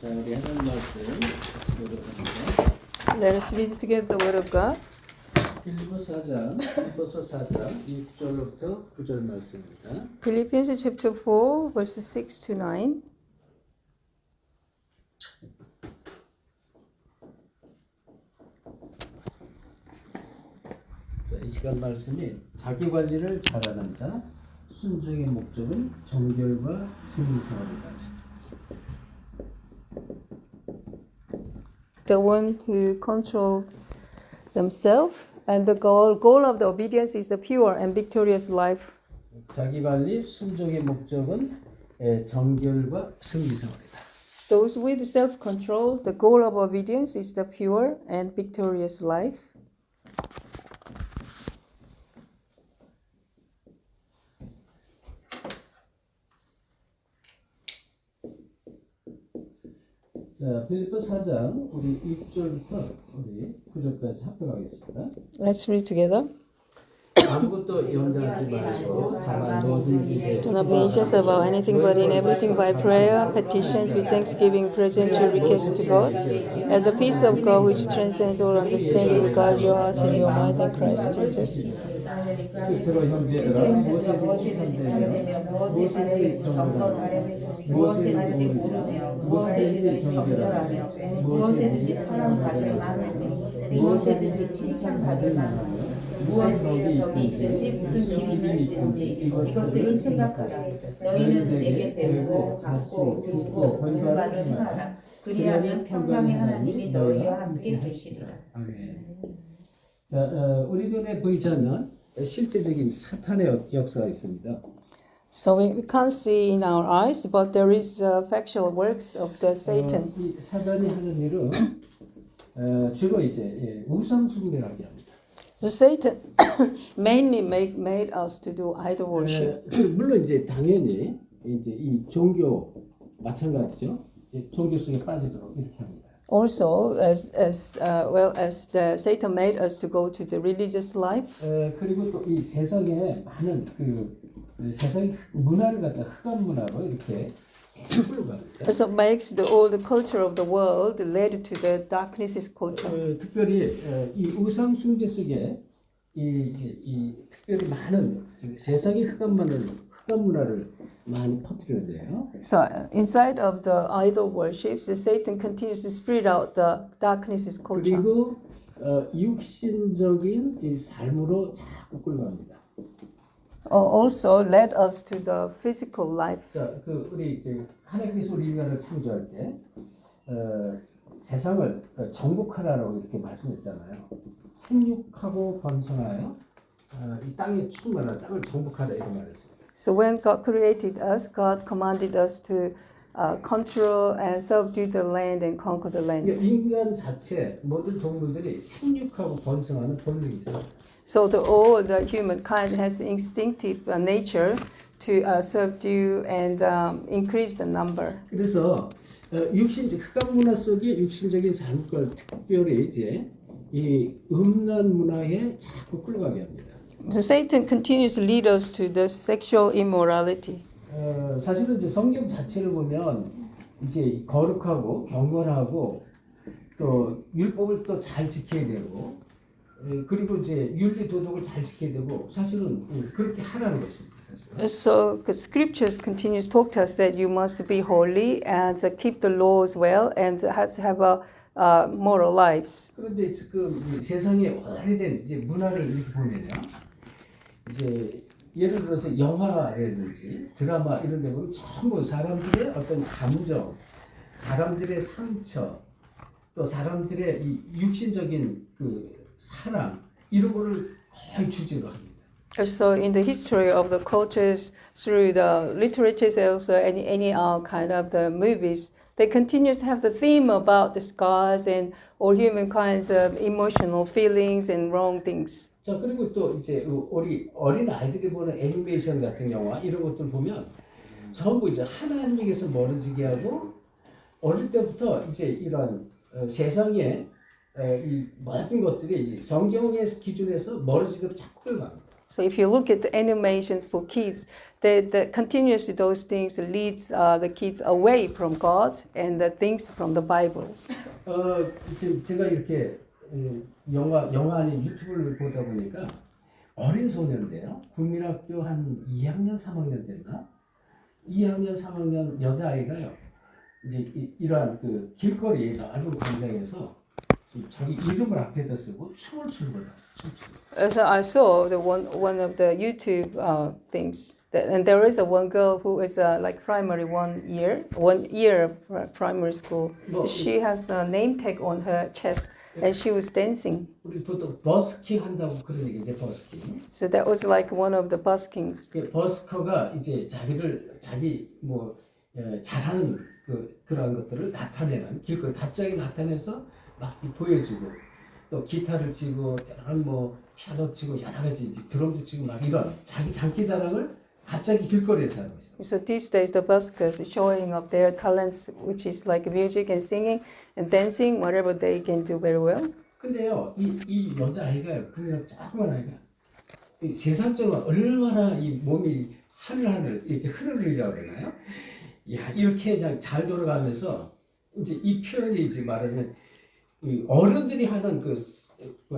자, 우리 하나님 말씀 같이 보도록 합니다. Let us read together the word of God. 빌립보서 4장 6절부터 9절 말씀입니다. Philippians chapter 4, verses 6 to 9. 자, 이 시간 말씀이 자기 관리를 잘하는 자, 순종의 목적은 정결과 승리생활이다. The one who control themselves, and the goal of the obedience is the pure and victorious life. 자기 관리, 순종의 목적은 정결과 승리생활이다. Those with self-control, the goal of obedience is the pure and victorious life. 자, 빌립보 4장 우리 6절부터 우리 9절까지 합독하겠습니다. Let's read together. 아무것도 연장하지 마시고 다만 모든 일에 Do not be anxious about anything, but in everything by prayer, petitions, with thanksgiving, present your requests to God. And the peace of God, which transcends all understanding, will guard your hearts and your minds in Christ Jesus. 스스로 형제들아 무엇이든지 참되며 무엇이든지 정결하며 무엇이든지 정결하며 무엇이든지 사랑받을 만하며 무엇이든지 칭찬받을 만하며 무엇에 덕이 있든지 무슨 기쁨이 있든지 이것들을 생각하라. 너희는 내게 배우고 받고 듣고 공부하는 행하라. 그리하면 평강의 하나님이 너희와 함께 계시리라. 아멘. 자, 우리 눈에 보이지 않는 실제적인 사탄의 역사가 있습니다. So we can't see in our eyes, but there is factual works of the Satan. 이 사단이 하는 일은 주로 이제 우상 숭배를 하게 합니다. So Satan mainly made us to do idol worship. 물론 이제 당연히 이제 이 종교 마찬가지죠. 종교 속에 빠지도록 이렇게 합니다. Also, as well as the Satan made us to go to the religious life. 그리고 또 이 세상에 많은 세상 문화를 갖다 흑암 문화로 이렇게 끌고 갑니다. So makes all the culture of the world led to the darkness culture. 특별히 이 우상 숭배 속에 이 특별히 많은 세상의 흑암 문화를 많이 퍼뜨리는데요. So inside of the idol worship, the Satan continues to spread out the darkness culture. 그리고 육신적인 이 삶으로 자꾸 끌고 갑니다. Also led us to the physical life. 자, 우리 이제 하나님께서 우리 인간을 창조할 때 세상을 정복하라라고 이렇게 말씀했잖아요. 생육하고 번성하여 이 땅에 충만한 땅을 정복하라 이런 말했어요. So when God created us, God commanded us to control and subdue the land and conquer the land. 그러니까 인간 자체 모든 동물들이 생육하고 번성하는 본능이 있어요. So all the humankind has instinctive nature to subdue and increase the number. 그래서 흑암 문화 속의 육신적인 삶을 특별히 이제 이 음란 문화에 자꾸 끌어가게 합니다. So Satan continues to lead us to the sexual immorality. 사실은 이제 성경 자체를 보면 이제 거룩하고 경건하고 또 율법을 또 잘 지켜야 되고 그리고 이제 윤리 도덕을 잘 지켜야 되고 사실은 그렇게 하라는 것입니다. 사실은. So the scriptures continues to talk to us that you must be holy and keep the laws well and has to have a moral lives. 그런데 지금 세상의 오래된 이제 문화를 이렇게 보면요, 이제 예를 들어서 영화라든지 드라마 이런 데 보면 전부 사람들의 어떤 감정, 사람들의 상처, 또 사람들의 이 육신적인 사랑 이런 거를 거의 주제로 합니다. So in the history of the cultures, through the literatures, also any kind of the movies, they continue to have the theme about the scars and all humankind's emotional feelings and wrong things. 자, 그리고 또 이제 우리 어린 아이들이 보는 애니메이션 같은 영화 이런 것들 보면 전부 이제 하나님에게서 멀어지게 하고 어릴 때부터 이제 이런 세상에 이 모든 것들이 이제 성경의 기준에서 멀어지도록 자꾸 끌어갑니다. So if you look at the animations for kids, that continuously those things leads the kids away from God and the things from the Bibles. 지금 제가 이렇게 영화 아닌 유튜브를 보다 보니까 어린 소년인데요. 국민학교 한 2학년, 3학년 됐나? 2학년, 3학년 여자아이가요. 이제 이러한 그 길거리 넓은 광장에서 자기 이름을 앞에다 쓰고 춤을 추는 거예요. So I saw the one of the YouTube things, and there is a one girl who is like primary 1 year primary school. She has a name tag on her chest, and she was dancing. 우리 보통 버스킹 한다고 그런 얘기 이제 버스킹. So that was like one of the buskings. 그 버스커가 이제 자기 뭐 잘하는 그런 것들을 나타내는 길거리 갑자기 나타내서 막 보여주고 또 기타를 치고 때로는 뭐 피아노 치고 여러 가지 드럼도 치고 막 이런 자기 장기 자랑을 갑자기 길거리에서 하는 거죠. So these days the buskers are showing up their talents, which is like music and singing and dancing, whatever they can do very well. 근데요, 이 여자 아이가 그냥 조그만 아이가 이 세상적으로 얼마나 이 몸이 하늘하늘 이렇게 흐르르이라고 그러나요? 야 이렇게 그냥 잘 돌아가면서 이제 이 표현이 이제 말하면 이 어른들이 하는 그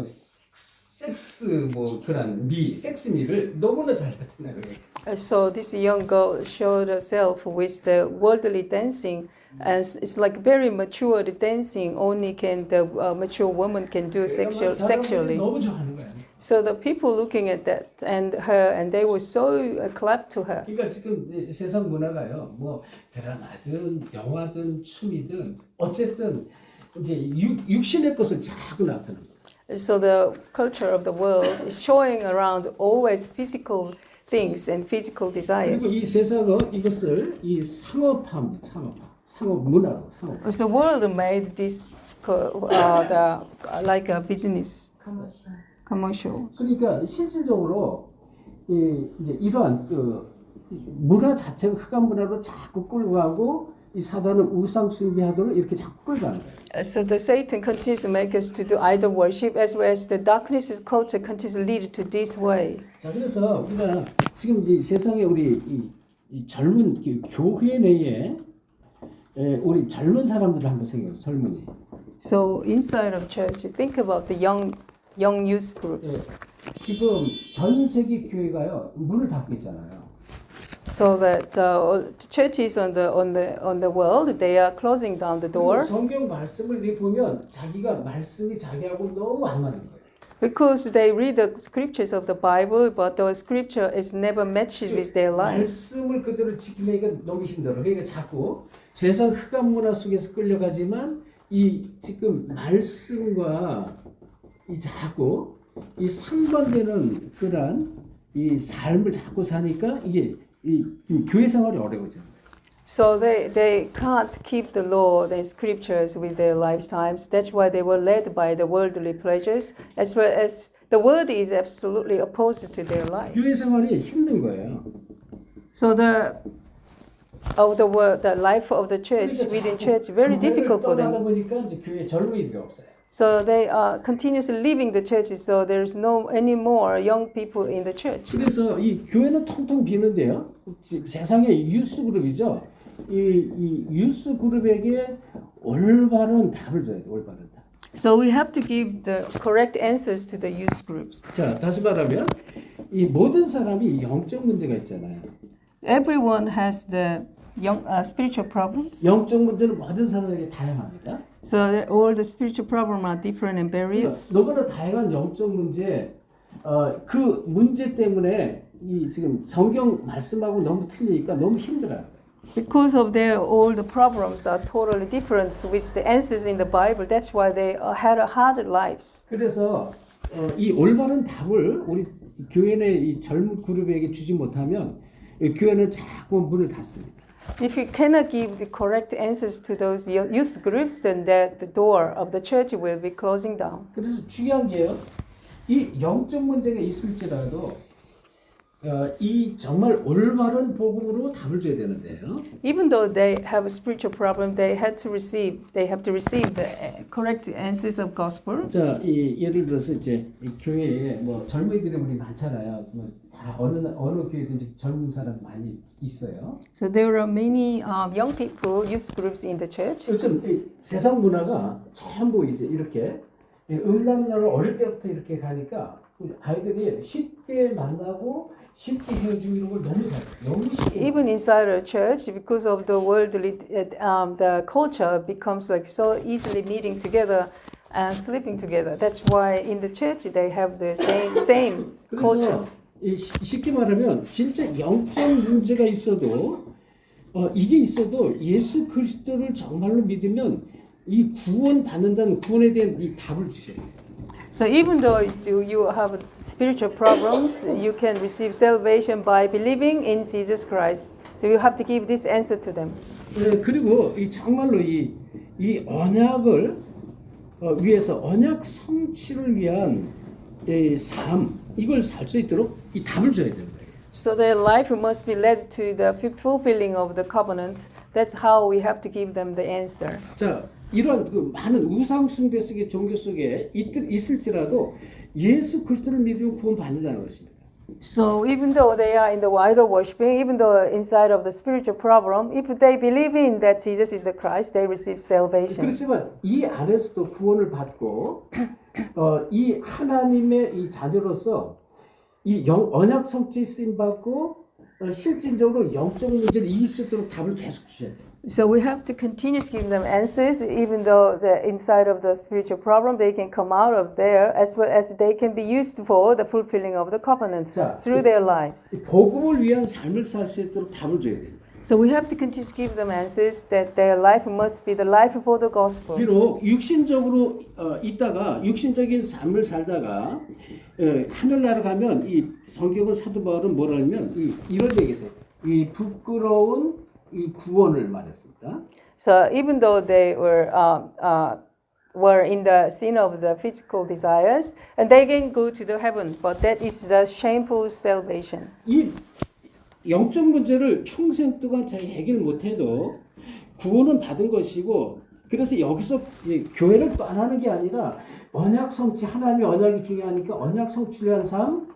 섹스 뭐 그런 섹스미를 너무나 잘 나타내요. So this young girl showed herself with the worldly dancing, as it's like very mature dancing. Only can the mature woman can do sexually. 너무 좋아하는 거야. So the people looking at that and her, and they were so clapped to her. 그러니까 지금 세상 문화가요, 뭐 드라마든 영화든 춤이든 어쨌든 이제 육신의 것을 자꾸 나타내는 거예요. So the culture of the world is showing around always physical things and physical 그리고 이 desires. 세상은 이것을 이 상업화입니다. 상업 문화로 상업. Because the world made this like a business, commercial. 그러니까 실질적으로 이제 이러한 문화 자체가 흑암 문화로 자꾸 끌고 가고 이 사단은 우상 숭배하도록 이렇게 자꾸 끌고 가는 거예요. So the Satan continues to make us to do idol worship, as well as the darkness culture continues to lead to this way. 자 그래서 우리가 지금 이 세상에 우리 이 젊은 교회 내에 우리 젊은 사람들을 한번 생각해 젊은이. So inside of church, think about the young youth groups. 지금 전 세계 교회가요 문을 닫고 있잖아요. So that churches on the world, they are closing down the door. 성경 말씀을 보면 자기가 말씀이 자기하고 너무 안 맞는 거예요. Because they read the scriptures of the Bible, but the scripture is never matched with their lives. 말씀을 그대로 지키기가 너무 힘들어. 그러니까 자꾸 세상 흑암 문화 속에서 끌려가지만 이 지금 말씀과 이 자꾸 이 상반되는 그런 이 삶을 자꾸 사니까 이게 이 교회 생활이 어려워져. So they can't keep the law and scriptures with their lifetimes. That's why they were led by the worldly pleasures, as well as the world is absolutely opposed to their 교회 lives. 생활이 힘든 거예요. So the life of the church within church very difficult for 떠나다 them. 보니까 이제 교회 젊은이들이 없어요. So they are continuously leaving the churches. So there's no any more young people in the church. 그래서 이 교회는 텅텅 비는데요. 세상의 유스 그룹이죠. 이 유스 그룹에게 올바른 답을 줘야 돼. 올바른 답. So we have to give the correct answers to the youth groups. 자, 다시 말하면 이 모든 사람이 영적 문제가 있잖아요. Everyone has the spiritual problems. 영적 문제는 모든 사람에게 다양합니다. So all the spiritual problems are different and various. 너무나 다양한 영적 문제, 그 문제 때문에 이 지금 성경 말씀하고 너무 틀리니까 너무 힘들어요. Because of all the problems are totally different with the answers in the Bible. That's why they had a hard lives. 그래서 이 올바른 답을 우리 교회 내 이 젊은 그룹에게 주지 못하면 교회는 자꾸 문을 닫습니다. If you cannot give the correct answers to those youth groups, then the door of the church will be closing down. 그래서 중요한 게요. 이 영적 문제가 있을지라도 이 정말 올바른 복음으로 답을 줘야 되는데요. Even though they have a spiritual problem, they have to receive the correct answers of gospel. 자, 예를 들어서 이제 이 교회에 뭐 젊은이들이 우리 많잖아요. 뭐 다 어느 교회든지 젊은 사람 많이 있어요. So there are many young people, youth groups in the church. 요즘 이 세상 문화가 전부 이제 이렇게 음란마를 어릴 때부터 이렇게 가니까 아이들이 쉽게 만나고 쉽게 헤어지고 이런 걸 너무 잘해요. 너무 쉽게. Even inside a church, because of the worldly, the culture becomes like so easily meeting together and sleeping together. That's why in the church they have the same culture. 그래서 쉽게 말하면 진짜 영적 문제가 있어도 이게 있어도 예수 그리스도를 정말로 믿으면 이 구원 받는다는 구원에 대한 이 답을 주셔야 돼요. So even though you have spiritual problems, you can receive salvation by believing in Jesus Christ. So you have to give this answer to them. 네, 그리고 이 정말로 이 언약을 위해서 언약 성취를 위한 이 삶 이걸 살 수 있도록 이 답을 줘야 되는 거예요. So their life must be led to the fulfilling of the covenant. That's how we have to give them the answer. 자, 이런 그 많은 우상 숭배 속의 종교 속에 있을지라도 예수 그리스도를 믿으면 구원 받는다는 것입니다. So even though they are in the idol worshiping, even though inside of the spiritual problem, if they believe in that Jesus is the Christ, they receive salvation. 그렇지만 이 안에서도 구원을 받고 이 하나님의 이 자녀로서 이 언약 성취 쓰임 받고 실질적으로 영적 문제를 이길 수 있도록 답을 계속 주셔야 돼요. So we have to continuously give them answers, even though the inside of the spiritual problem, they can come out of there, as well as they can be used for the fulfilling of the covenant through their lives. 복음을 위한 삶을 살 수 있도록 답을 줘야 돼요. So we have to continue to give them answers that their life must be the life for the gospel. 비록 육신적으로 있다가 육신적인 삶을 살다가 하늘나라 가면 이 성경은 사도 바울은 뭐라냐면 이런 얘기세요. 이 부끄러운 이 구원을 말했습니다. So even though they were in the sin of the physical desires, and they can go to the heaven, but that is the shameful salvation. 이 영적 문제를 평생 동안 잘 해결 못해도 구원은 받은 것이고, 그래서 여기서 교회를 떠나는 게 아니라 언약 성취, 하나님의 언약이 중요하니까 언약 성취를 위한 삶,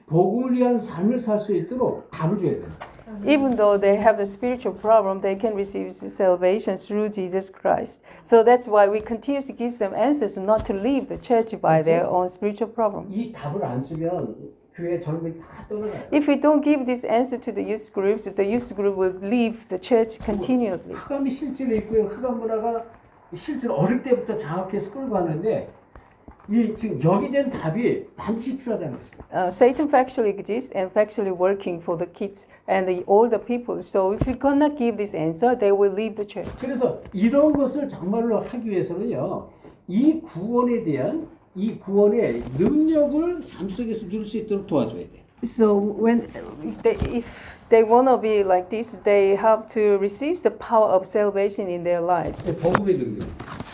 복음을 위한 삶을 살 수 있도록 답을 줘야 됩니다. Even though they have a spiritual problem, they can receive salvation through Jesus Christ. So that's why we continuously give them answers not to leave the church by their own spiritual problem. 이 답을 안 주면 교회 젊은이 다 떠나가요. If we don't give this answer to the youth groups, the youth group will leave the church continually. 흑암이 실제로 있고요. 흑암 문화가 실제로 어릴 때부터 장악해서 끌고 가는데 이 지금 여기 된 답이 반드시 필요하다는 것입니다. Satan factually exists and factually working for the kids and the older people. So if we cannot give this answer, they will leave the church. 그래서 이런 것을 정말로 하기 위해서는요, 이 구원에 대한 이 구원의 능력을 삶 속에서 누릴 수 있도록 도와줘야 돼요. So if they want to be like this, they have to receive the power of salvation in their lives. 복음의 능력.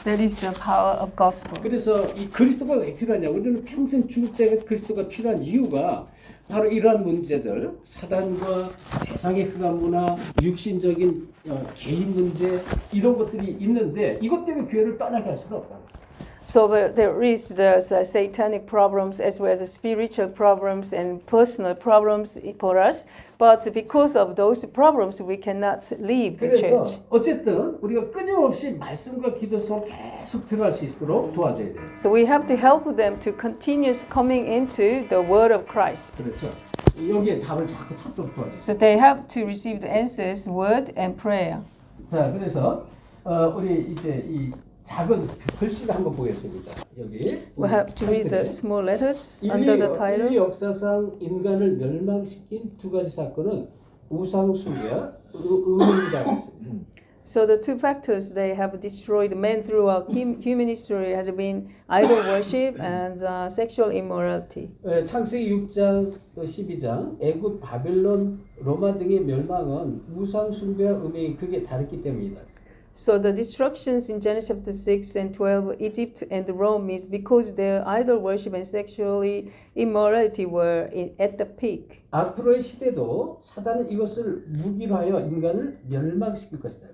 That is the power of gospel. 그래서 이 그리스도가 왜 필요하냐? 우리는 평생 죽을 때가 그리스도가 필요한 이유가 바로 이러한 문제들, 사단과 세상의 흑암 문화, 육신적인 개인 문제 이런 것들이 있는데 이것 때문에 교회를 떠나게 할 수가 없다. So there is the satanic problems as well as the spiritual problems and personal problems for us. But because of those problems, we cannot leave the 그래서 church. 어쨌든 우리가 끊임없이 말씀과 기도 속에 계속 들어갈 수 있도록 도와줘야 돼요. So we have to help them to continue coming into the word of Christ. 그렇죠. 여기에 답을 자꾸 찾도록 도와줘요. So they have to receive the answers, word and prayer. 자, 그래서 우리 이제 이 작은 글씨를 한번 보겠습니다. 여기 We have to read the small letters under the 인류 title. 역사상 인간을 멸망시킨 두 가지 사건은 우상 숭배와 음행이라고 했습니다. So the two factors they have destroyed men throughout human history has been idol worship and sexual immorality. 창세기 6장 12장 애굽 바벨론 로마 등의 멸망은 우상 숭배와 음행이 크게 다르기 때문이다. So the destructions in Genesis chapter 6 and 12, Egypt and Rome is because their idol worship and sexually immorality were at the peak. 앞으로의 시대도 사단은 이것을 무기로 하여 인간을 멸망시킬 것이다.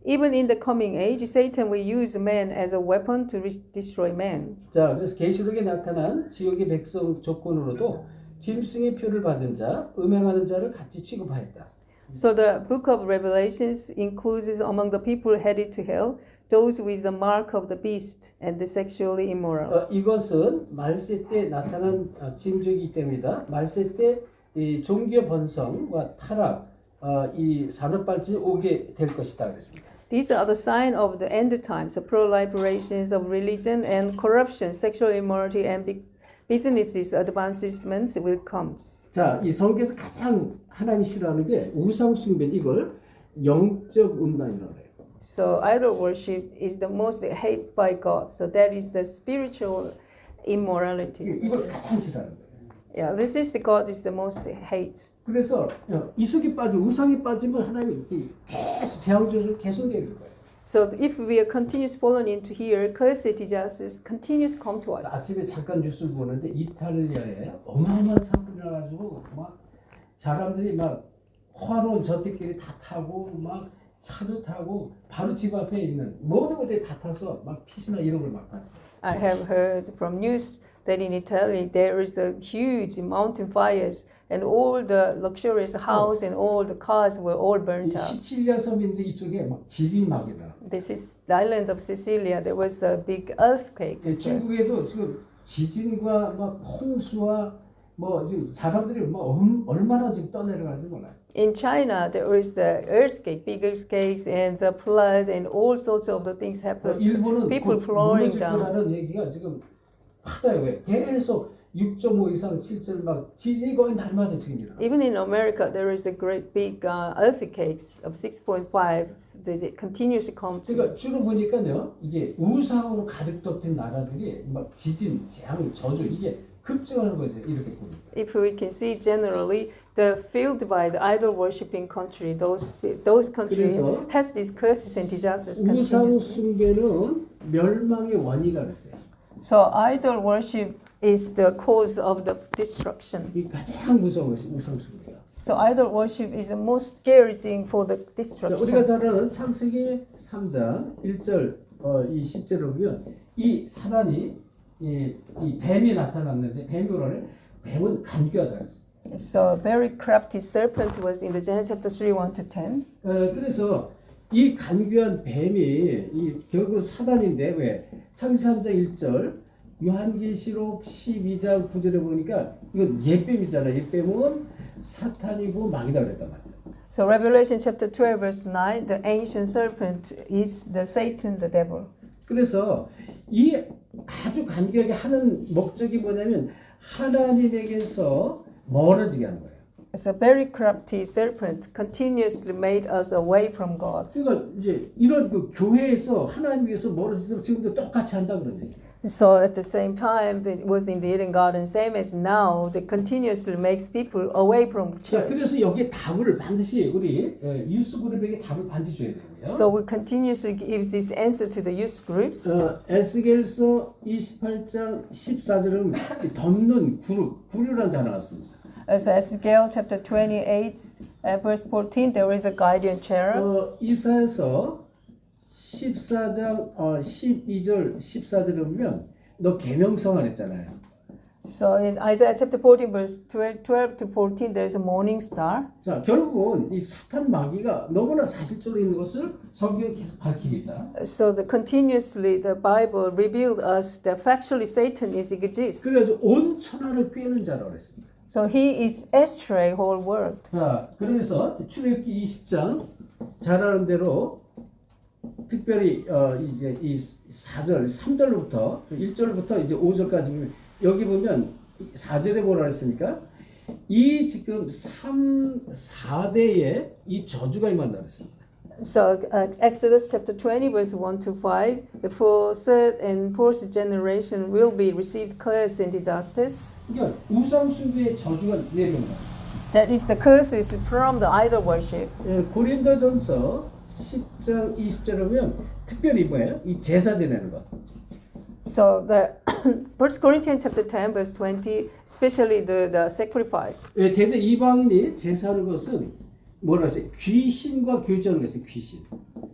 Even in the coming age, Satan will use man as a weapon to destroy man. 자, 그래서 계시록에 나타난 지옥의 백성 조건으로도 짐승의 표를 받은 자, 음행하는 자를 같이 취급하였다. So the book of Revelations includes among the people headed to hell those with the mark of the beast and the sexually immoral. 이것은 말세 때 나타난 징조이기 때문이다. 말세 때 이 종교 번성과 타락, 이 산업발전이 오게 될 것이다. 그랬습니다. These are the sign of the end times, the proliferations of religion and corruption, sexual immorality, and businesses advancements will come. 자, 이 성경에서 가장 하나님이 싫어하는 게 우상 숭배, 이걸 영적 음란이라고 해요. So idol worship is the most hated by God. So that is the spiritual immorality. 이걸 가장 싫어하는 거예요. Yeah, this is the God is the most hate. 그래서 이속에 빠지고 우상에 빠지면 하나님이 계속 재앙조를 계속 내릴 거예요. So if we are continuous falling into here, cursed justice continues come to us. 아침에 잠깐 뉴스를 보는데 이탈리아에 어마어마한 사건이 나가지고 막 사람들이 막 화로운 저택끼리 다 타고 막 차도 타고 바로 집 앞에 있는 모든 것들이 다 타서 막 핏이나 이런 걸 막 봤어요. I have heard from news that in Italy there is a huge mountain fires and all the luxurious house and all the cars were all burnt 이 out. 시칠리아 섬인데 이쪽에 막 지진이 막 일어나. This is the island of Sicilia. There was a big earthquake. 중국에도 지금 지진과 막 홍수와 뭐 지금 사람들이 뭐 얼마나 지금 떠내려가는지 몰라요. In China, there is the earthquake, big earthquakes, and the flood, and all sorts of the things happen. 일본은 People 곧 flowing 무너질 down. 거라는 얘기가 지금 하다요. 왜? 계속 6.5 이상 7절 막 지진이 거의 날마다 지금 일어나. Even in America, there is a great big earthquakes of 6.5 that continuously come to. 그러니까 주로 보니까요, 이게 우상으로 가득 덮인 나라들이 막 지진, 재앙, 저주 이게 급증하는 거죠. 이렇게 보니까. If we can see generally, the filled by the idol worshipping country, those countries 그래서 has these curses and disasters 우상 continuously. 숭배는 멸망의 원인이라 그랬어요. So idol worship is the cause of the destruction. 이 가장 무서운 것이 우상 숭배야. So idol worship is the most scary thing for the 자, 우리가 destruction. 잘 아는 창세기 3장 1절 이 10절을 보면 이 사단이 이 뱀이 나타났는데 뱀이 뭐라래? 뱀은 간교하다 그랬어요. So very crafty serpent was in the Genesis chapter 3, 1 to 10. 그래서 이 간교한 뱀이 이 결국 사단인데 왜? 창세기 3장 1절 요한계시록 12장 9절에 보니까 이건 옛뱀이잖아. 옛뱀은 사탄이고 마귀다 그랬단 말이야. So Revelation chapter 12 verse 9, the ancient serpent is the Satan, the devil. 그래서 이 아주 간교하게 하는 목적이 뭐냐면 하나님에게서 멀어지게 하는 거예요. It's a very crafty serpent continuously made us away from God. 그러니까 이제 이런 그 교회에서 하나님에게서 멀어지도록 지금도 똑같이 한다 그런 얘기. So at the same time, it was in the Eden Garden, same as now, that continuously makes people away from 자, church. 그래서 여기에 답을 반드시 우리 유스 그룹에게 답을 반드시 줘야 되고요. So we continuously give this answer to the youth groups. 에스겔서 28장 14절은 덮는 구류라는 단어가 나왔습니다. As Ezekiel chapter 28, verse 14, there is a guardian cherub. 이사야서 14장 12절 14절을 보면 너 계명성을 했잖아요. So in Isaiah chapter 14, verse 12 to 14, there is a morning star. 자, 결국은 이 사탄 마귀가 너무나 사실적으로 있는 것을 성경이 계속 밝히고 있다. So continuously the Bible revealed us that factually Satan exists. 그래서 온 천하를 꿰는 자라고 했습니다. So he is astray whole world. 자, 그러면서 출애굽기 20장 잘 아는 대로 특별히 이제 이 4절, 3절부터 1절부터 이제 5절까지 보면 여기 보면 4절에 뭐라 그랬습니까? 이 지금 4대에 이 저주가 임한다 그랬습니다. So Exodus chapter 20 verse 1 to 5, the third and fourth generation will be received curse and disasters. 그러니까 우상 숭배의 저주가 내려온다. That is the curses from the idol worship. 고린도전서 10장 20절이면 특별히 뭐예요? 이 제사 지내는 것. So the 1 Corinthians chapter 10 verse 20, especially the sacrifice. 왜 대제 이방인이 제사하는 것은 뭐라 했어요? 귀신과 교제하는 것이에요. 귀신.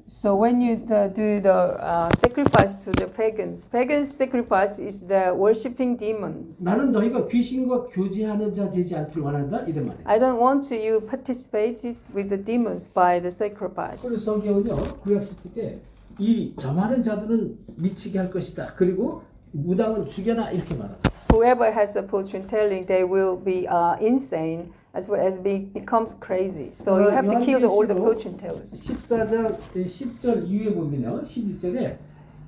So when you do the sacrifice to the pagans, pagans sacrifice is the worshiping demons. 나는 너희가 귀신과 교제하는 자 되지 않길 원한다 이런 말이에요. I don't want you participate with the demons by the sacrifice. 그래서 성경은요 구약시대 때 이 점하는 자들은 미치게 할 것이다. 그리고 무당은 죽여라 이렇게 말합니다. Whoever has the fortune telling, they will be insane as well as becomes crazy. So you have to kill all the fortune tellers. 14장 10절 이후에 보면요 11절에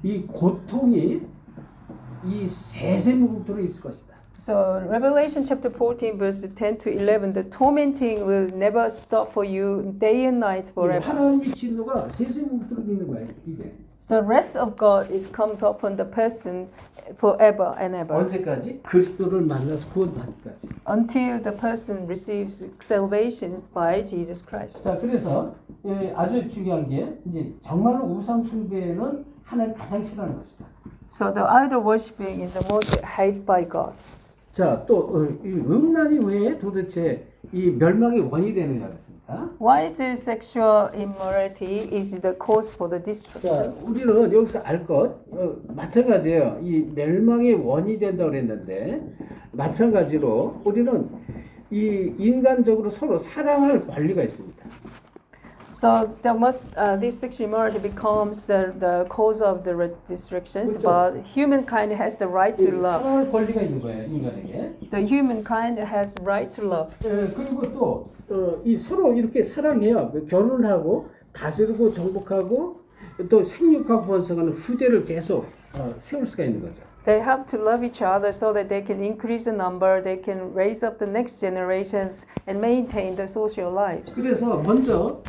이 고통이 이 세세무국토로 있을 것이다. So Revelation chapter 14 verse 10 to 11, the tormenting will never stop for you day and night forever. 하나님의 진노가 세세무국토로 있는 거예요. 이게 The wrath of God comes upon the person forever and ever. 언제까지? 그리스도를 만나서 구원받기까지. Until the person receives salvation by Jesus Christ. 자, 그래서 아주 중요한 게 이제 정말로 우상 숭배는 하나님 가장 싫어하는 것이다. So the idol worshiping is the most hated by God. 자, 또 이 음란이 왜 도대체 이 멸망의 원인이 되느냐 그랬습니다. Why is this sexual immorality is the cause for the 자, destruction? 우리는 여기서 알 것 마찬가지예요. 이 멸망의 원인이 된다고 그랬는데 마찬가지로 우리는 이 인간적으로 서로 사랑할 권리가 있습니다. So there must this sexual immorality becomes the cause of the destructions, 그렇죠. but humankind has the right to love. 사랑할 권리가 있는 거예요, 인간에게. The humankind has right to love. 그리고 또 이 서로 이렇게 사랑해야 결혼하고 다스리고 정복하고 또 생육하고 번성하는 후대를 계속 세울 수가 있는 거죠. They have to love each other so that they can increase the number, they can raise up the next generations and maintain the social lives. 그래서 먼저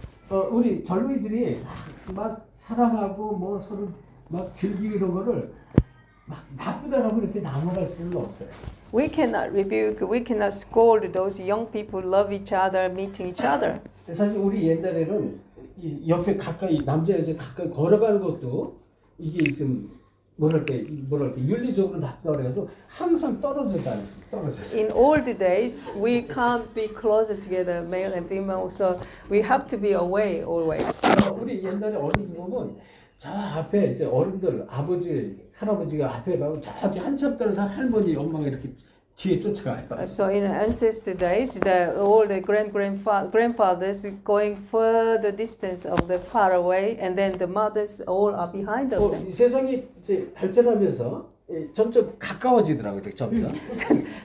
우리 젊은이들이 막 사랑하고 뭐 서로 막 즐기고 이런 거를 막 나쁘다라고 이렇게 넘어갈 수는 없어요. We cannot rebuke, we cannot scold those young people who love each other, meeting each other. 사실 우리 옛날에는 이 옆에 가까이 남자 여자 가까이 걸어가는 것도 이게 좀 뭐랄까 윤리적으로 나쁘다고 그래가지고 항상 떨어졌다 떨어졌어요. In old days, we can't be closer together, male and female, so we have to be away always. 우리 옛날에 어른들 보면 저 앞에 이제 어른들 아버지 할아버지가 앞에 가고 저기 한참 떨어서 할머니 엄마가 이렇게 뒤에 쫓아가요. So in ancestor days, all the grandfathers going further distance of the far away, and then the mothers all are behind of them. 이 세상이 이제 발전하면서 점점 가까워지더라고요. 점점.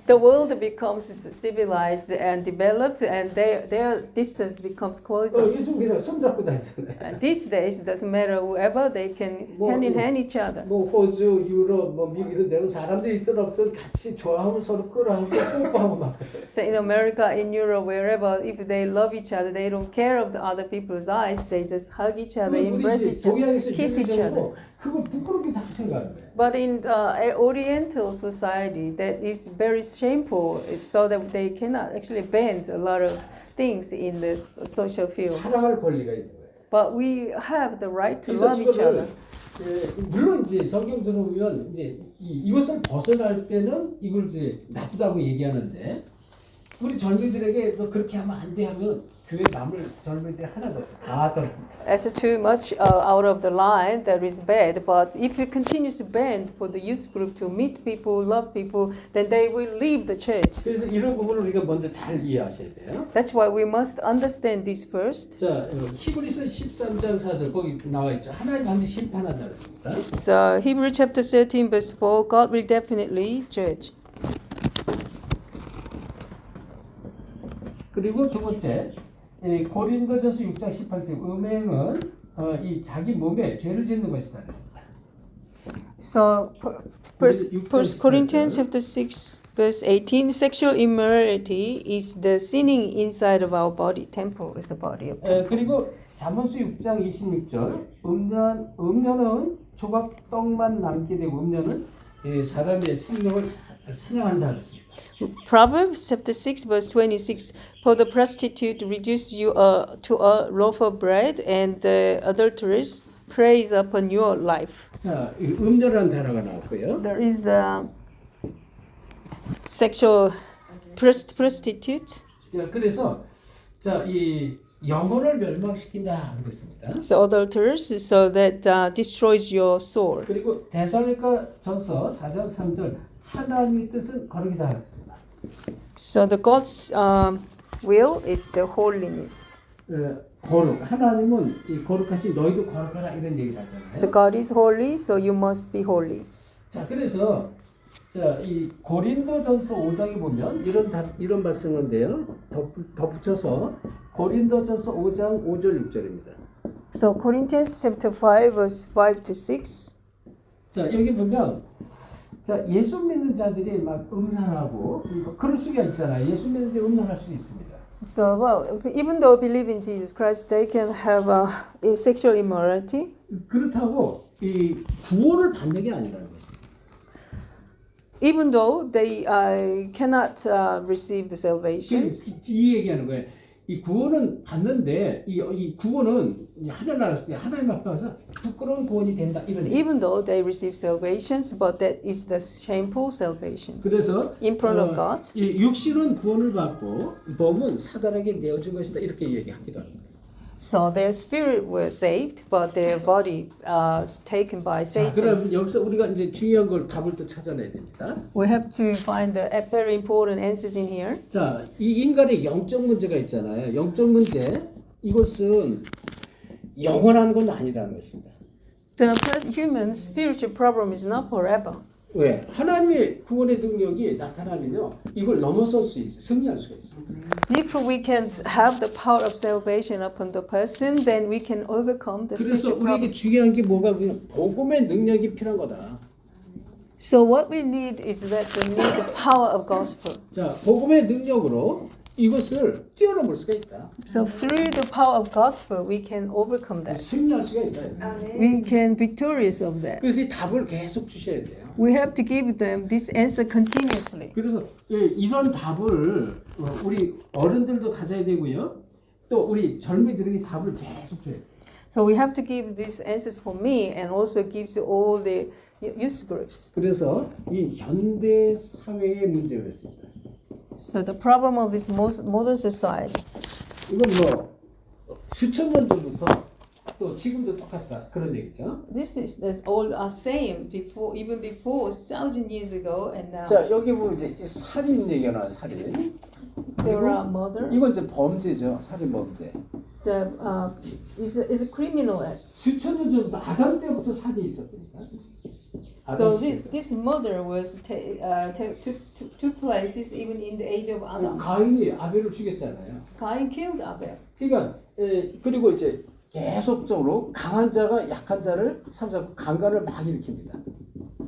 The world becomes civilized and developed, and their distance becomes closer. 요즘 그냥 손잡고 다니잖아요. And these days, it doesn't matter whoever, they can hand in hand each other. 뭐 호주, 유럽, 뭐 미국 이런 데는 사람들이 있든 없든 같이 좋아하면 서로 끌어안고 뽀뽀하고 막. So in America, in Europe, wherever, if they love each other, they don't care of the other people's eyes. They just hug each other, embrace each other, 동양에서 kiss each other. 그걸 부끄럽게 자꾸 생각하는 거예요. But in Oriental society, that is very shameful, so that they cannot actually bend a lot of things in this social field. 사랑할 권리가 있는 거예요. But we have the right to 그래서 love each other. 물론 이제 성경적으로 보면 이제 이것을 벗어날 때는 이걸 이제 나쁘다고 얘기하는데 우리 젊은이들에게 너 그렇게 하면 안 돼 하면 교회 남을 젊은이들 하나도 다 떨어집니다. As too much out of the line, that is bad. But if you continue to bend for the youth group to meet people, love people, then they will leave the church. 그래서 이런 부분을 우리가 먼저 잘 이해하셔야 돼요. That's why we must understand this first. 자, 히브리서 13장 4절 거기 나와 있죠. 하나님 반드시 심판한다 그랬습니다. It's Hebrew chapter 13 verse 4. God will definitely judge. 그리고 두 번째 고린도전서 6장 18절 음행은 이 자기 몸에 죄를 짓는 것이다 그랬습니다. So, First Corinthians chapter 6 verse 18, sexual immorality is the sinning inside of our body. Temple is the body of temple. 그리고 잠언서 6장 26절 음녀는 조각 떡만 남게 되고 음녀는 사람의 생명을 사냥한다 그랬습니다. Proverbs chapter 6 verse 26. For the prostitute reduce you to a loaf of bread, and the adulteress preys upon your life. 자, 이 음녀라는 단어가 나왔고요. There is the sexual prostitute. 그래서 자, 이 영혼을 멸망시킨다 그랬습니다. So adulterers, so that destroys your soul. 그리고 데살로니가전서 4장 3절 하나님의 뜻은 거룩이다 그랬습니다. So the God's will is the holiness. 거룩. 하나님은 이 거룩하신 너희도 거룩하라 이런 얘기를 하잖아요. So God is holy, so you must be holy. 자, 그래서 자, 이 고린도전서 5장에 보면 이런 말씀인데요. 덧붙여서 고린도전서 5장 5절 6절입니다. So Corinthians chapter 5 verse 5 to 6. 자, 여기 보면 자, 예수 믿는 자들이 막 음란하고 그럴 수가 있잖아요. 예수 믿는 데 음란할 수 있습니다. So well, even though believe in Jesus Christ, they can have a sexual immorality. 그렇다고 이 구원을 받는 게 아니라는 것입니다. Even though they cannot receive the salvation. 이 얘기하는 거예요. 이 구원은 받는데 이 구원은 하늘 나라에서 하나님 앞에서 부끄러운 구원이 된다 이런. Even though they receive salvations, but that is the shameful salvation. 그래서 In front of God. 이 육신은 구원을 받고 몸은 사단에게 내어준 것이다 이렇게 얘기하기도 합니다. So their spirit were saved, but their body is taken by 자, Satan. 그럼 여기서 우리가 이제 중요한 걸 답을 또 찾아내야 됩니다. We have to find the very important answers in here. 자, 이 인간의 영적 문제가 있잖아요. 영적 문제 이것은 영원한 건 아니라는 것입니다. The human spiritual problem is not forever. 왜? 하나님의 구원의 능력이 나타나면요, 이걸 넘어설 수 있어요. 승리할 수가 있어요. If we can have the power of salvation upon the person, then we can overcome the 그래서 spiritual 우리에게 problem. 중요한 게 뭐가 그냥 복음의 능력이 필요한 거다. So what we need is that we need the power of gospel. 자, 복음의 능력으로 이것을 뛰어넘을 수가 있다. So through the power of gospel, we can overcome that. 승리할 수가 있다. We can victorious of that. 그래서 이 답을 계속 주셔야 돼요. We have to give them this answer continuously. 그래서 이런 답을 우리 어른들도 가져야 되고요. 또 우리 젊은이들에게 답을 계속 줘야 돼요. So we have to give these answers for me and also give to all the youth groups. 그래서 이 현대 사회의 문제가 있습니다. So the problem of this modern society. 이건 뭐 수천 년 전부터 또 지금도 똑같다 그런 얘기죠. This is that all are same before, even before 1,000 years ago and now. 자, 여기 보면 이제 살인 얘기가 나와요. 살인. There are murder. 이건 이제 범죄죠. 살인 범죄. The is a criminal act. 수천 년 전부터 아담 때부터 살인이 있었으니까. So this murder was took places even in the age of Adam. 가인이 아벨을 죽였잖아요. Cain killed Abel. 그러니까 그리고 이제 계속적으로 강한 자가 약한 자를 사로잡고 강간을 막 일으킵니다.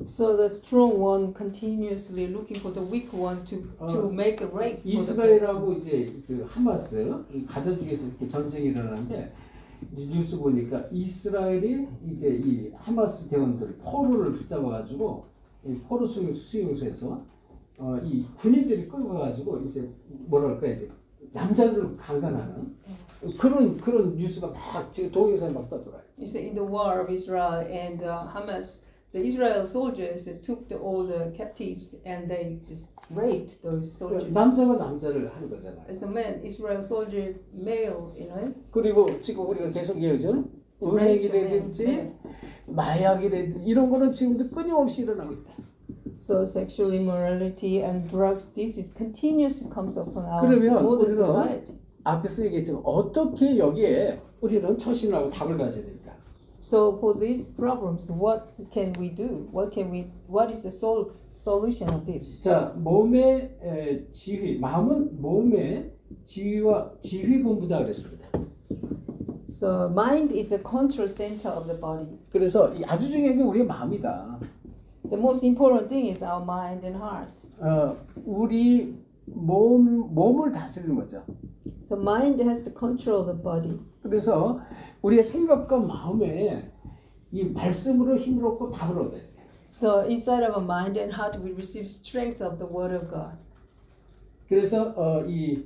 So the strong one continuously looking for the weak one to make a rape. for the person. 이스라엘하고 이제 그 하마스 이 가자 중에서 이렇게 전쟁이 일어나는데 뉴스 보니까 이스라엘이 이제 이 하마스 대원들 포로를 붙잡아가지고 이 포로 수용소에서 이 군인들이 끌어가지고 이제 뭐랄까 이제 남자들을 강간하는 그런 뉴스가 막 지금 동영상에 막 떠돌아요. You see, in the war of Israel and Hamas, the Israel soldiers took all the captives and they just raped those soldiers. 남자가 남자를 하는 거잖아요. As a man, Israel soldier, male, 그리고 지금 우리가 계속 얘기하죠. 은행이라든지 마약이라든지 이런 거는 지금도 끊임없이 일어나고 있다. So sexual immorality and drugs, this is continuously comes upon our 그러면 modern 우리는 society. 앞에서 얘기했지만 어떻게 여기에 우리는 처신하고 답을 가져야 될까? So for these problems, what can we do? What is the solution of this? 자, 몸의 지휘, 마음은 몸의 지휘와 지휘본부다 그랬습니다. So mind is the control center of the body. 그래서 아주 중요한 게 우리의 마음이다. The most important thing is our mind and heart. 우리 몸을 다스리는 거죠. So mind has to control the body. 그래서 우리의 생각과 마음에 이 말씀으로 힘을 얻고 답을 얻어야 돼요. So inside of our mind and heart, we receive strength of the Word of God. 그래서 이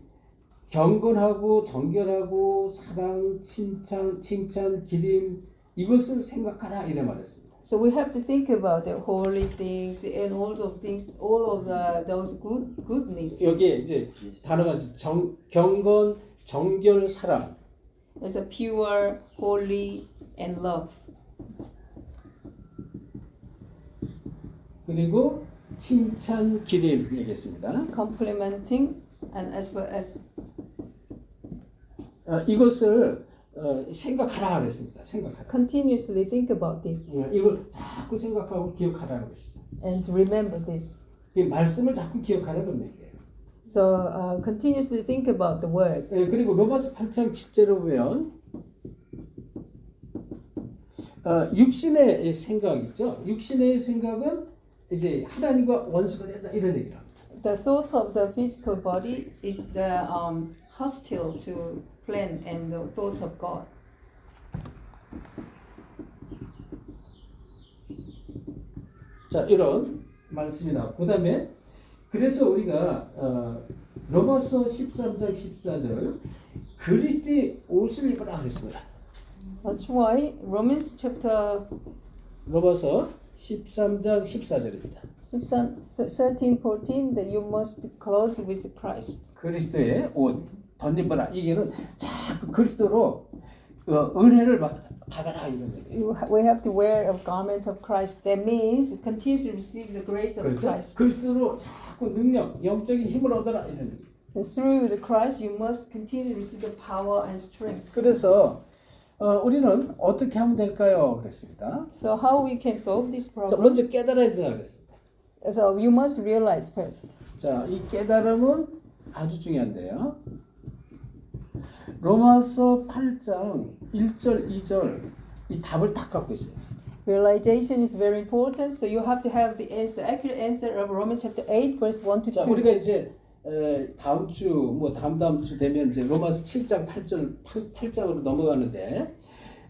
경건하고 정결하고 사랑, 칭찬, 기림 이것을 생각하라 이래 말했습니다. So we have to think about the holy things and all of things, all of those goodness. 여기에 이제 단어가 경건, 정결, 사랑. There's a pure, holy, and love. 그리고 칭찬, 기림 얘기했습니다. Complimenting and as well as 이것을 생각하라 그랬습니다. 생각하라. continuously think about this 이걸 자꾸 생각하고 기억하라는 것이죠. and remember this. 이 말씀을 자꾸 기억하라는 얘기예요. So continuously think about the words. 그리고 로마서 8장 10절에 보면 육신의 생각 있죠. 육신의 생각은 이제 하나님과 원수가 된다 이런 얘기를 합니다. The thought of the physical body is the hostile to plan and the thought of God. 자, 이런 말씀이 나왔고 그다음에 그래서 우리가 로마서 13장 14절 그리스도의 옷을 입으라 그랬습니다. That's why Romans chapter 로마서 13장 14절입니다. 13:14 that you must clothe with Christ. 그리스도의 옷 덧입어라. 이게는 자꾸 그리스도로 은혜를 받아라 이런 얘기예요. We have to wear a garment of Christ. That means continue to receive the grace of 그렇죠? Christ. 그리스도로 자꾸 능력, 영적인 힘을 얻어라 이런 얘기. And through the Christ, you must continue to receive the power and strength. 그래서 우리는 어떻게 하면 될까요? 그랬습니다. So how we can solve this 자, problem? 먼저 깨달아야 된다 그랬습니다. So you must realize first. 자, 이 깨달음은 아주 중요한데요. 로마서 8장 1절, 2절 이 답을 딱 갖고 있어요. Realization is very important. So you have to have the answer, accurate answer of Romans chapter 8, verse 1 to 2. 자, 우리가 이제 다음 주, 뭐 다음 주 되면 이제 로마서 7장 8장으로 넘어가는데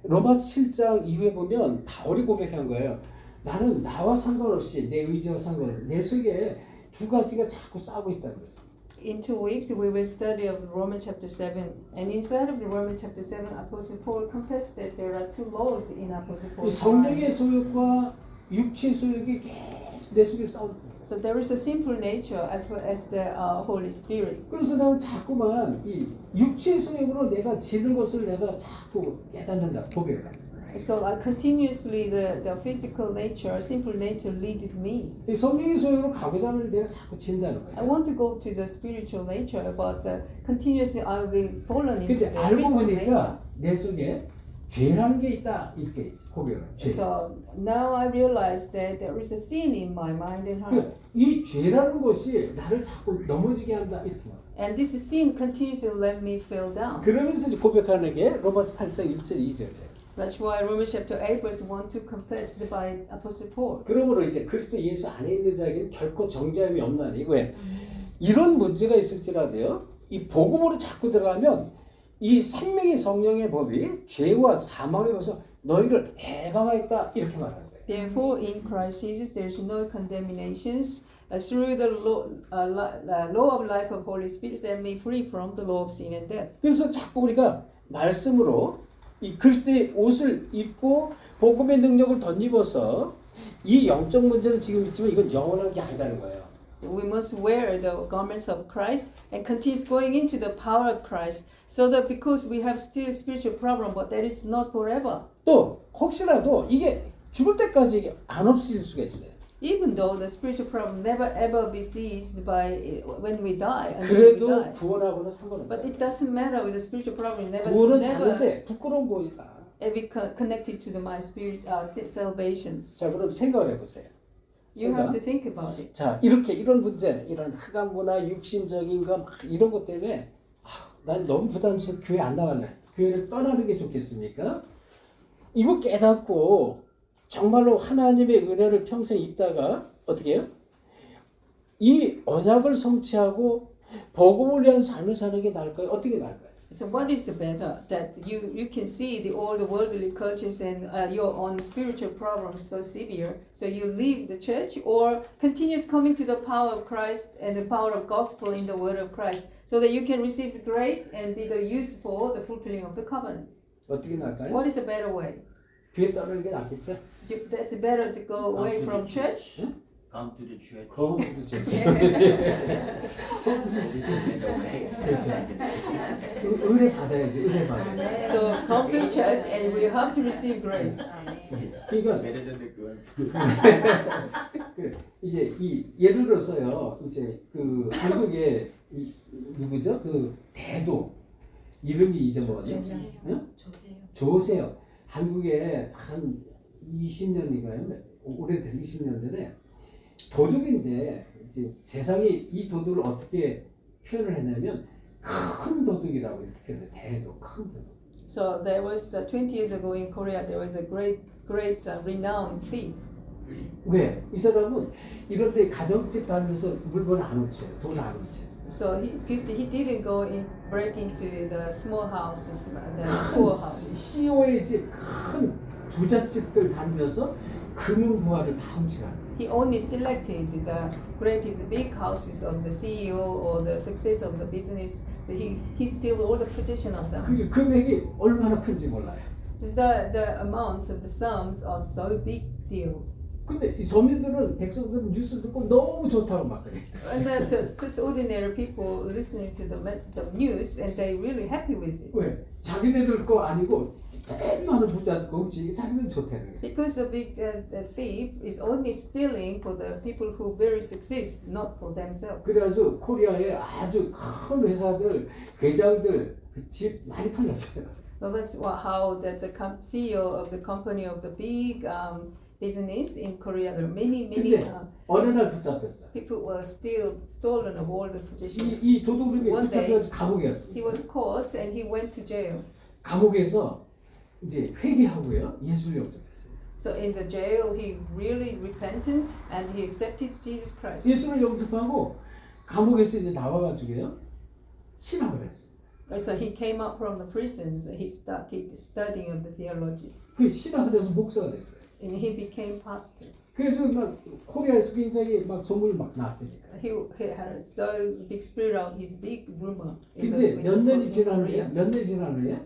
로마서 7장 이후에 보면 바울이 고백한 거예요. 나는 나와 상관없이 내 의지와 상관없이 내 속에 두 가지가 자꾸 싸우고 있다는 거죠. In 2 weeks, we will study of Romans chapter 7. And inside of the Romans chapter 7, Apostle Paul confessed that there are two laws in Apostle 이 Paul's 성령의 mind. 소욕과 육체의 소욕이 계속 내 속에 싸우는 거예요. So there is a simple nature as well as the Holy Spirit. 그래서 나는 자꾸만 이 육체의 소욕으로 내가 지는 것을 내가 자꾸 깨닫는다 고백을 합니다. So continuously the physical nature, simple nature leaded me. 이 성령의 소욕으로 가고자 하는 내가 자꾸 진다는 I 거예요. want to go to the spiritual nature, but continuously I will fallen into 근데 the 알고 physical nature. 보니까 내 속에 죄라는 게 있다 이렇게 고백을 해요. 죄. So now I realize that there is a sin in my mind and heart. 이 죄라는 것이 나를 자꾸 넘어지게 한다 이렇게 말해요. And this sin continues to let me fall down. 그러면서 이제 고백하는 게 로마서 8장 1절 2절이에요. That's why Romans chapter 8 verse 1 to confessed by Apostle Paul. 그러므로 이제 그리스도 예수 안에 있는 자에게는 결코 정죄함이 없나니 왜? 이런 문제가 있을지라도요. 이 복음으로 자꾸 들어가면 이 생명의 성령의 법이 죄와 사망에 가서 너희를 해방하였다 이렇게 말하는 거예요. Therefore, in Christ Jesus, there is no condemnations. Through the law of life of Holy Spirit, set me free from the law of sin and death. 그래서 자꾸 우리가 말씀으로 이 그리스도의 옷을 입고 복음의 능력을 덧입어서 이 영적 문제는 지금 있지만 이건 영원한 게 아니라는 거예요. So we must wear the garments of Christ and continue going into the power of Christ, so that because we have still spiritual problem, but that is not forever. 또 혹시라도 이게 죽을 때까지 이게 안 없어질 수가 있어요. Even though the spiritual problem never ever be ceased by when we die, until we 그래도 die. 구원하고는 상관없어요. But it doesn't matter with the spiritual problem. 구원은 Never 다른데 부끄러운 거니까. be connected to my spirit salvations. 자, 그럼 생각을 해보세요. You have to think about it. 자, 이렇게 이런 문제, 이런 흑암 문화, 육신적인 거 막 이런 것 때문에 난 너무 부담스러워 교회 안 나갈래. 교회를 떠나는 게 좋겠습니까? 이거 깨닫고 정말로 하나님의 은혜를 평생 입다가 어떻게 해요? 이 언약을 성취하고 복음을 위한 삶을 사는 게 나을까요? 어떻게 나을까요? So what is the better? That you can see all the worldly cultures and your own spiritual problems so severe, so you leave the church, or continues coming to the power of Christ and the power of gospel in the word of Christ, so that you can receive the grace and be the use for the fulfilling of the covenant. 어떻게 나을까요? What is the better way? 교회 떠나는 게 낫겠죠? That's better to go away from church. Come to the church. 거기서 좀 은혜 받아야지, 은혜 받아. So come to church and we have to receive grace. 그러니까 Better than the good. 이제 이 예를 들어서요, 이제 그 한국에 누구죠? 그 대도 이름이 잊어먹었네. 응? 조세요. 한국에 한 20년인가요? 오래돼서 20년 전에 도둑인데 이제 세상이 이 도둑을 어떻게 표현을 했냐면 큰 도둑이라고 이렇게 표현해. 대도, 큰 도둑. So there was 20 years ago in Korea, there was a great renowned thief. 왜? 이 사람은 이런 데 가정집 다니면서 물건 안 훔쳐요. 돈 안 훔쳐요. So he didn't go in break into the small houses, the poor houses. CEO의 집 큰 부잣집들 다니면서 금은부화를 다 훔쳐가는 거예요. He only selected the greatest big houses of the CEO or the success of the business. So he steal all the possession of them. 그 금액이 얼마나 큰지 몰라요. The amounts of the sums are so big deal. 근데 이 서민들은 백성들은 뉴스 듣고 너무 좋다고 막 그래. And that's just ordinary people listening to the news and they really happy with it. 왜? 자기네들 거 아니고 제일 많은 부자 거 훔치니까 자기는 좋다는 거예요. Because the big thief is only stealing for the people who very success, not for themselves. 그래가지고 코리아에 아주 큰 회사들 회장들 집 많이 털렸어요. So that's how the CEO of the company of the big business in Korea, there are many 근데 어느 날 붙잡혔어. people were still stolen of all the possessions. 이 도둑이 One day, 붙잡혀서 감옥에 he 갔습니다. was caught and he went to jail. 감옥에서 이제 회개하고요 예수를 영접했어요. So in the jail, he really repented and he accepted Jesus Christ. 예수를 영접하고 감옥에서 이제 나와가지고요 신학을 했어요. So he came out from the prisons. He started studying of the theologies, 그 신학을 해서 목사가 됐어요. and he became pastor. 그래서 막 코리아에서 굉장히 막 소문이 막 나왔다니까. He had so big spirit out his big rumor. 근데 몇 년이 지난 후에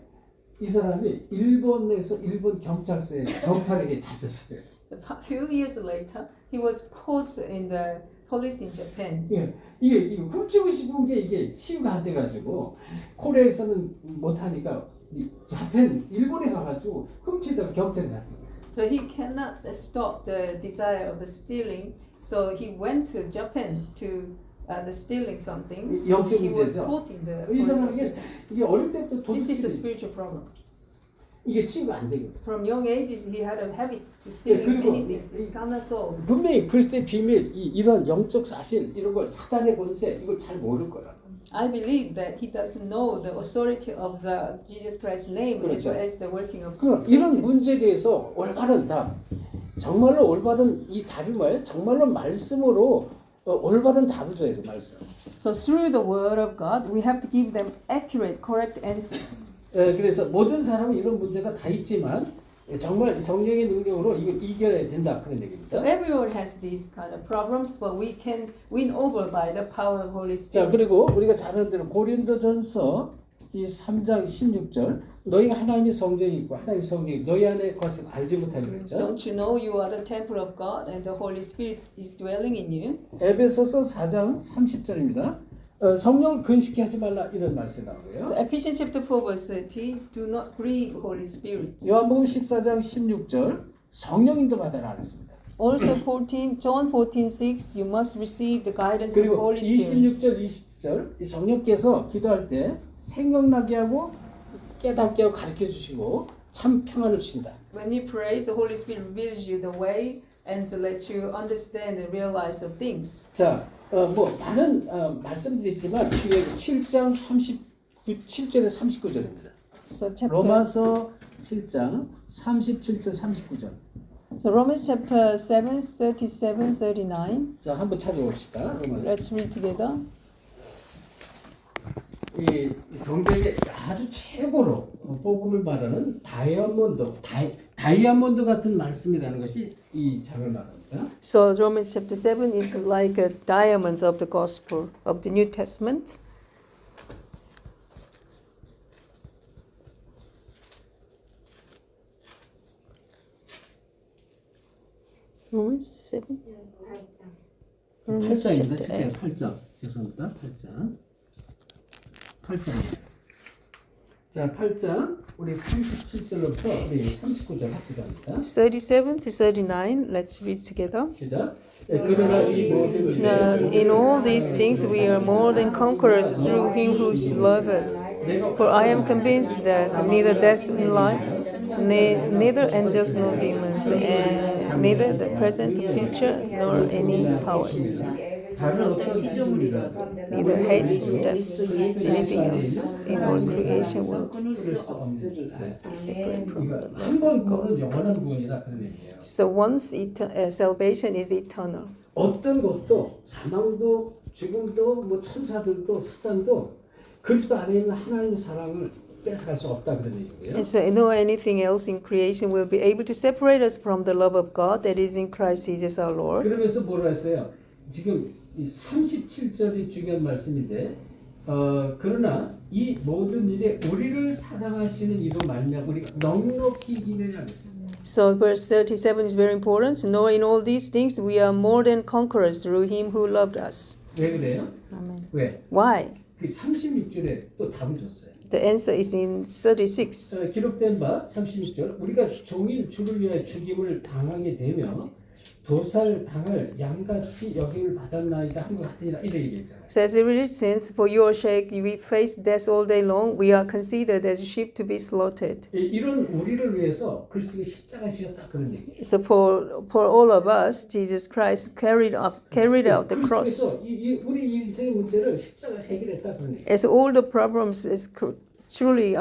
이 사람이 일본에서 일본 경찰에게 잡혔어요. So a few years later, he was caught in the police in Japan. 예, 이게 훔치고 싶은 게 이게 치유가 안 돼가지고 코리아에서는 못하니까 일본에 가가지고 훔치다가 경찰에 잡힌 거예요. So he cannot stop the desire of the stealing. So he went to Japan to the stealing something. So 영적 he was 문제죠. caught in the 이 police 사람은 office. 이게 어릴 때부터 돈 This is the 훔치는 spiritual problem. 이게 치유가 안 되거든. From young ages, he had a habit to stealing 그리고 many things. He cannot solve. 분명히 그리스도의 비밀, 이런 영적 사실 이런 걸 사단의 권세 이걸 잘 모를 거라고. I believe that he doesn't know the authority of the Jesus Christ's name as 그렇죠. well as the working of 그럼 이런 Satan. 문제에 대해서 올바른 답, 정말로 올바른 이 답이 뭐예요? 정말로 말씀으로 올바른 답을 줘야 돼 말씀. So through the word of God, we have to give them accurate, correct answers. 그래서 모든 사람은 이런 문제가 다 있지만 정말 성령의 능력으로 이걸 이겨야 된다 그런 얘기입니다. So everyone has these kind of problems, but we can win over by the power of Holy 자 Spirit. 그리고 우리가 잘 아는 대로 고린도전서 이 3장 16절 너희가 하나님의 성전이 있고 하나님의 성령이 너희 안에 것을 알지 못하게 그랬죠. Don't you know you are the temple of God and the Holy Spirit is dwelling in you? 에베소서 4장 30절입니다. 성령을 근식히 하지 말라 이런 말씀이 나오고요. So Ephesians chapter 4 verse 30, do not grieve Holy Spirit. 요한복음 14장 16절 성령님도 받아라 그랬습니다. Also John 14:6, you must receive the guidance of 그리고 Holy Spirit. 26절 20절 이 성령께서 기도할 때 생각나게 하고 깨닫게 하고 가르쳐 주시고 참 평안을 주신다. When you pray, the Holy Spirit reveals you the way and to let you understand and realize the things. 자, 뭐 많은 말씀드렸지만 뒤에 7장 7절에 39절입니다. So chapter 로마서 7장 37절 39절. So Romans chapter 7, 37, 39. 자, 한번 찾아봅시다. 로마서. Let's read together. 이 성경에 아주 최고로 복음을 말하는 다이아몬드 같은 말씀이라는 것이 이 장을 말합니다. So Romans chapter 7 is like a diamonds of the gospel of the New Testament. Romans 7? Romans 8장입니다. chapter 실제 8. 8장. 죄송합니다. 8장이에요. 자, 8장 우리 37절부터 우리 39절 합니다. 37 to 39, let's read together. 시작. 그러나 이 모든 In all these things we are more than conquerors through him who loved us. For I am convinced that neither death nor life, neither angels nor demons, and neither the present, future, nor any powers, 다른 어떤 피조물이라도 neither height nor depth, anything else in all creation will 끊을 수 없는 be separate from 이거 the 한번 구원은 God's 영원한 goodness. 구원이다 그런 얘기예요. So once salvation is eternal. 어떤 것도 사망도 죽음도 뭐 천사들도 사단도 그리스도 안에 있는 하나님의 사랑을 뺏어갈 수 없다 그런 얘기고요. And so no anything else in creation will be able to separate us from the love of God that is in Christ Jesus our Lord. 그러면서 뭐라 했어요? 지금 이 37절이 중요한 말씀인데 그러나 이 모든 일에 우리를 사랑하시는 이로 말미암아 우리가 넉넉히 이기느냐 그랬습니다. So verse 37 is very important. No, in all these things we are more than conquerors through him who loved us. 왜 그래요? Amen. 왜? Why? 그 36절에 또 답을 줬어요. The answer is in 36. 기록된 바 36절 우리가 종일 주를 위하여 죽임을 당하게 되면 도살 당할 양같이 여김을 받았나이다 한 것 같으니라 이래 얘기했잖아요. Says it is since for your sake we face death all day long, we are considered as sheep to be slaughtered. 이런 우리를 위해서 그리스도가 십자가 지셨다 그런 얘기. So for all of us, Jesus Christ carried out the cross. 그래서 우리 인생의 문제를 십자가 해결했다 그런 얘기. As all the problems is truly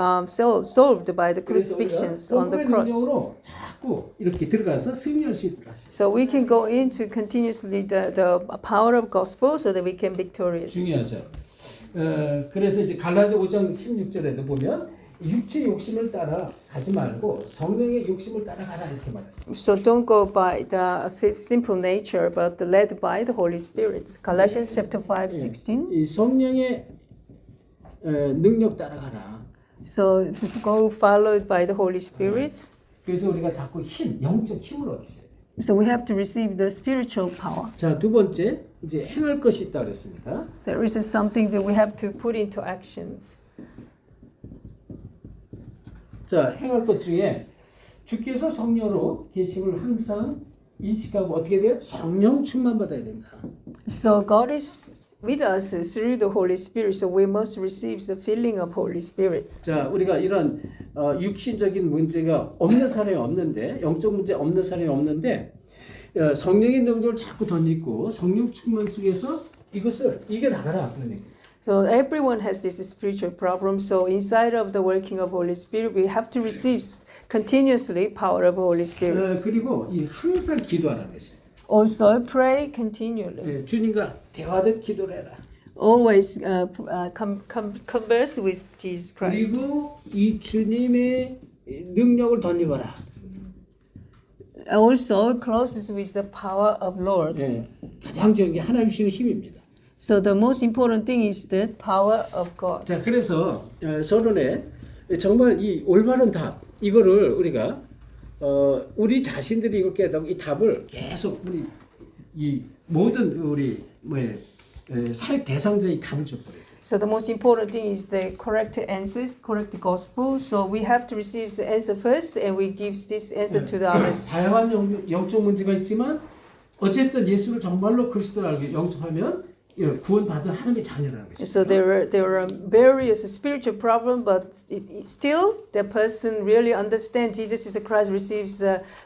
solved by the crucifixions on the cross. 능력으로 자꾸 이렇게 들어가서 승리할 수 있도록 하시죠. So we can go into continuously the power of gospel so that we can be victorious. 중요하죠. 그래서 이제 갈라디아 5장 16절에도 보면 육체 욕심을 따라 가지 말고 성령의 욕심을 따라가라 이렇게 말했어요. So don't go by the simple nature, but led by the Holy Spirit. Galatians chapter 5:16. 이 성령의 능력 따라가라. So go followed by the Holy Spirit. 그래서 우리가 자꾸 영적 힘을 얻으세요. So we have to receive the spiritual power. 자, 두 번째 이제 행할 것이 있다 그랬습니다. There is something that we have to put into actions. 자, 행할 것 중에 주께서 성령으로 계심을 항상 인식하고 어떻게 돼요? 성령 충만 받아야 된다. So God is with us through the Holy Spirit, so we must receive the filling of Holy Spirit. 자, 우리가 이런 육신적인 문제가 없는 사람이 없는데 영적 문제 없는 사람이 없는데 성령의 능력을 자꾸 덧입고 성령 충만 속에서 이것을 이겨나가라 그런 얘기. So everyone has this spiritual problem. So inside of the working of Holy Spirit, we have to receive continuously power of Holy Spirit. 그리고 이 항상 기도하라는 것이에요. Also pray continually. 주님과 대화된 기도를 해라. Always converse with Jesus Christ. 그리고 이 주님의 능력을 덧입어라. Also closes with the power of Lord. 가장 중요한 게 하나님 주시는 힘입니다. So the most important thing is the power of God. 자, 그래서 서론에 정말 이 올바른 답 이거를 우리가 우리 자신들이 이걸 깨닫고 이 답을 계속 우리 이 모든 우리 사역 대상자의 답을 줬더래요. So the most important thing is the correct answers, correct gospel. So we have to receive the answer first, and we give this answer to the others. 다양한 영적 문제가 있지만 어쨌든 예수를 정말로 그리스도를 알게 영접하면 구원받은 하나님의 자녀라는 것이죠. So there are various spiritual problems, but still the person really understands Jesus is the Christ, receives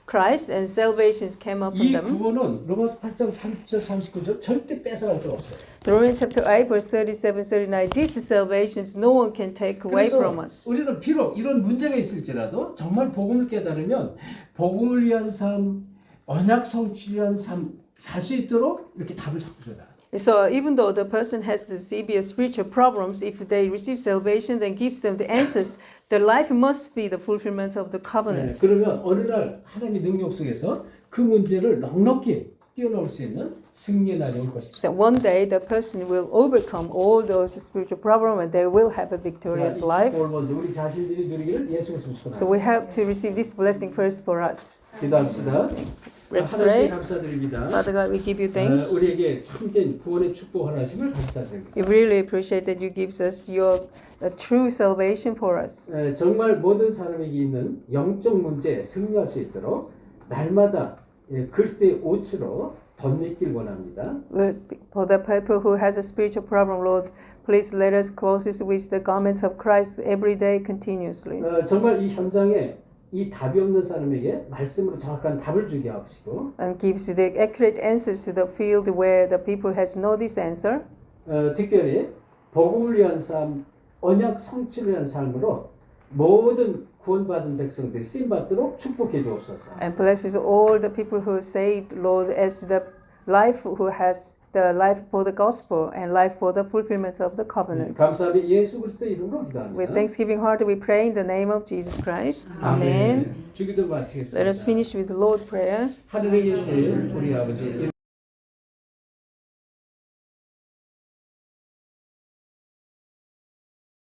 Christ, and salvations came upon 이 them. 구원은 로마서 8장 30절 39절 절대 뺏어갈 수가 없어요. So Romans chapter 8, verse 37, 39, this salvations no one can take away from us. 우리는 비록 이런 문제가 있을지라도 정말 복음을 깨달으면 복음을 위한 삶, 언약 성취를 위한 삶 살 수 있도록 이렇게 답을 자꾸 줘라. So even though the person has the severe spiritual problems, if they receive salvation, then gives them the answers. Their life must be the fulfillment of the 네, covenant. 그러면 어느 날 하나님의 능력 속에서 그 문제를 넉넉히 뛰어넘을 수 있는 승리의 날이 올 것입니다. So one day the person will overcome all those spiritual problems and they will have a 자, 이 victorious life. 축복을 먼저 우리 자신들이 누리기를 예수 그리스도 So 축원합니다. we have to receive this blessing first for us. 기도합시다. Let's 하나님께 pray. 감사드립니다. Father God, we give you thanks. 우리에게 참된 구원의 축복 하나심을 감사드립니다. We really appreciate that you give us your true salvation for us. 정말 모든 사람에게 있는 영적 문제에 승리할 수 있도록 날마다 그리스도의 옷으로 덧입길 원합니다. For the people who has a spiritual problem, Lord, please let us close us with the garment of Christ every day continuously. 정말 이 현장에 이 답이 없는 사람에게 말씀으로 정확한 답을 주게 하시고 And gives the accurate answers to the field where the people has no this answer. 특별히 복음을 위한 삶, 언약 성취를 위한 삶으로 모든 구원받은 백성들이 쓰임 받도록 축복해 주옵소서. And blesses all the people who are saved, Lord, as the life who has the life for the gospel and life for the fulfillment of the covenant. 감사하며 예수 그리스도의 이름으로 With 기도합니다. thanksgiving heart, we pray in the name of Jesus Christ. Amen. 주기도 Let us 마치겠습니다. finish with the Lord prayers. 하늘에 계신 우리 아버지